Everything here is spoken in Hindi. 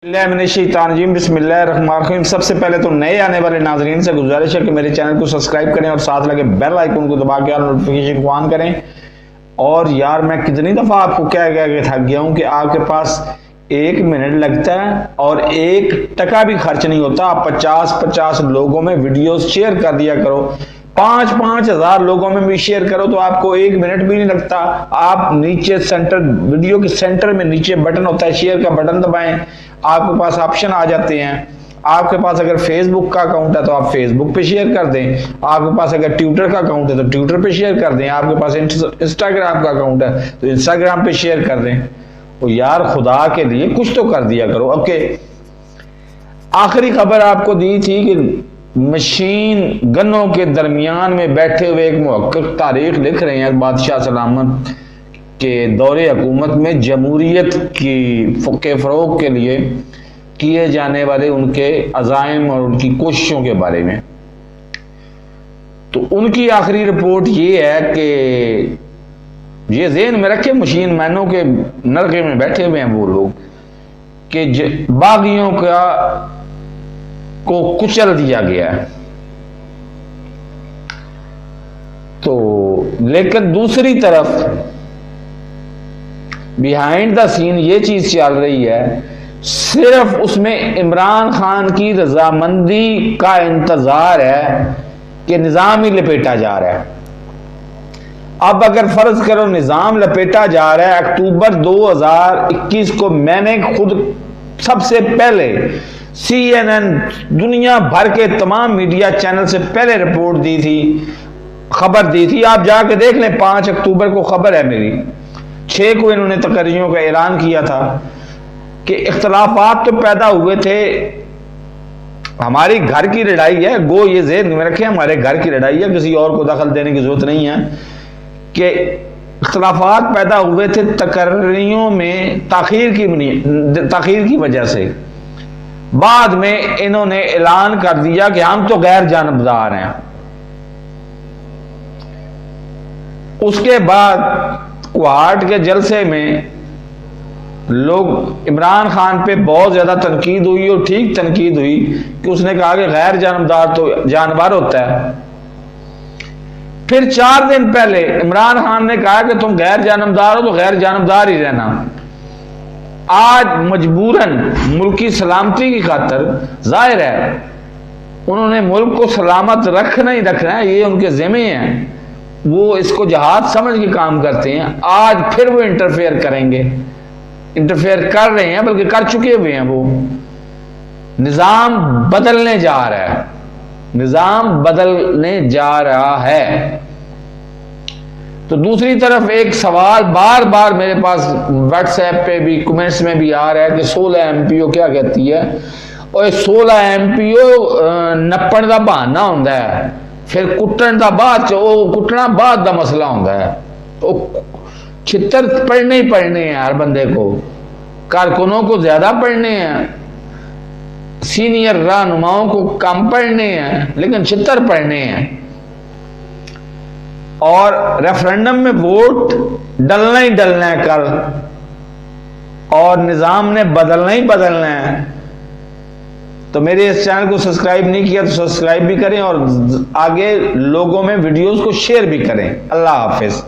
बिस्मिल्लाहिर्रहमानिर्रहीम। सबसे पहले तो नए आने वाले नाजरीन से गुजारिश है कि मेरे चैनल को सब्सक्राइब करें और साथ लगे बेल आइकन को दबा के नोटिफिकेशन को ऑन करें। और यार मैं कितनी दफ़ा आपको कह के थक गया हूं कि आपके पास 1 मिनट लगता है और 1 टका भी खर्च नहीं होता। आप 50-50 लोगों में वीडियोस शेयर कर दिया करो, 5-5 हज़ार लोगों में भी शेयर करो तो आपको 1 मिनट भी नहीं लगता। आप नीचे सेंटर, वीडियो के सेंटर में नीचे बटन होता है, शेयर का बटन दबाएं, आपके पास ऑप्शन आ जाते हैं। आपके पास अगर फेसबुक का अकाउंट है तो आप फेसबुक पे शेयर कर दें, आपके पास अगर ट्विटर का अकाउंट है तो ट्विटर पे शेयर कर दें, आपके पास इंस्टाग्राम का अकाउंट है तो इंस्टाग्राम पे शेयर कर दें। तो यार खुदा के लिए कुछ तो कर दिया करो। ओके, आखिरी खबर आपको दी थी कि मशीन गनों के दरमियान में बैठे हुए एक मुहक्किक तारीख लिख रहे हैं बादशाह सलामत के दौरे हुकूमत में जमहूरियत के फ़रोग़ के लिए किए जाने वाले उनके अज़ाइम और उनकी कोशिशों के बारे में। तो उनकी आखिरी रिपोर्ट ये है कि ये ज़हन में रखे मशीन मैनों के नरके में बैठे हुए हैं वो लोग कि बागियों को कुचल दिया गया है। तो लेकिन दूसरी तरफ बिहाइंड द सीन ये चीज चल रही है, सिर्फ उसमें इमरान खान की रजामंदी का इंतजार है कि निजाम ही लपेटा जा रहा है। अब अगर फर्ज करो निजाम लपेटा जा रहा है, अक्टूबर 2021 को मैंने खुद सबसे पहले CNN दुनिया भर के तमाम मीडिया चैनल से पहले रिपोर्ट दी थी, खबर दी थी। आप जाके देख लें, 5 अक्टूबर को खबर है मेरी। 6 को इन्होंने तकरीरों का ऐलान किया था कि इख्तलाफात तो पैदा हुए थे, हमारी घर की लड़ाई है, गो ये ज़हन में रखें, हमारे घर की लड़ाई है, किसी और को दखल देने की जरूरत नहीं है। कि इख्तलाफात पैदा हुए थे तकरीरों में ताखीर की वजह से। बाद में इन्होंने ऐलान कर दिया कि हम तो गैर जानबदार हैं। उसके बाद क्वाड के जलसे में लोग इमरान खान पे बहुत ज्यादा तनकीद हुई और ठीक तनकीद हुई कि उसने कहा कि गैर जानबदार तो जानवर होता है। फिर 4 दिन पहले इमरान खान ने कहा कि तुम गैर जानबदार हो तो गैर जानबदार ही रहना। आज मजबूरन मुल्क की सलामती की खातर, जाहिर है उन्होंने मुल्क को सलामत रखना ही रखना है, ये उनके ज़िम्मे हैं, वो इसको जहाज समझ के काम करते हैं। आज फिर वो इंटरफेयर करेंगे, इंटरफेयर कर रहे हैं, बल्कि कर चुके हुए हैं। वो निज़ाम बदलने जा रहा है, निज़ाम बदलने जा रहा है। तो दूसरी तरफ एक सवाल बार बार मेरे पास व्हाट्सएप पे भी कमेंट्स में भी आ रहा है कि 16 MPO क्या कहती है। और 16 MPO नप्पण का बहाना होता है, फिर कुट्टण का बाद कुट्टना बाद का मसला होता है। तो छितर पढ़ने ही पढ़ने हैं, हर बंदे को, कारकुनों को ज्यादा पढ़ने हैं, सीनियर रहनुमाओं को कम पढ़ने हैं, लेकिन छितर पढ़ने हैं। और रेफरेंडम में वोट डलना ही डलना है कल, और निजाम ने बदलना ही बदलना है। तो मेरे इस चैनल को सब्सक्राइब नहीं किया तो सब्सक्राइब भी करें और आगे लोगों में वीडियोस को शेयर भी करें। अल्लाह हाफिज।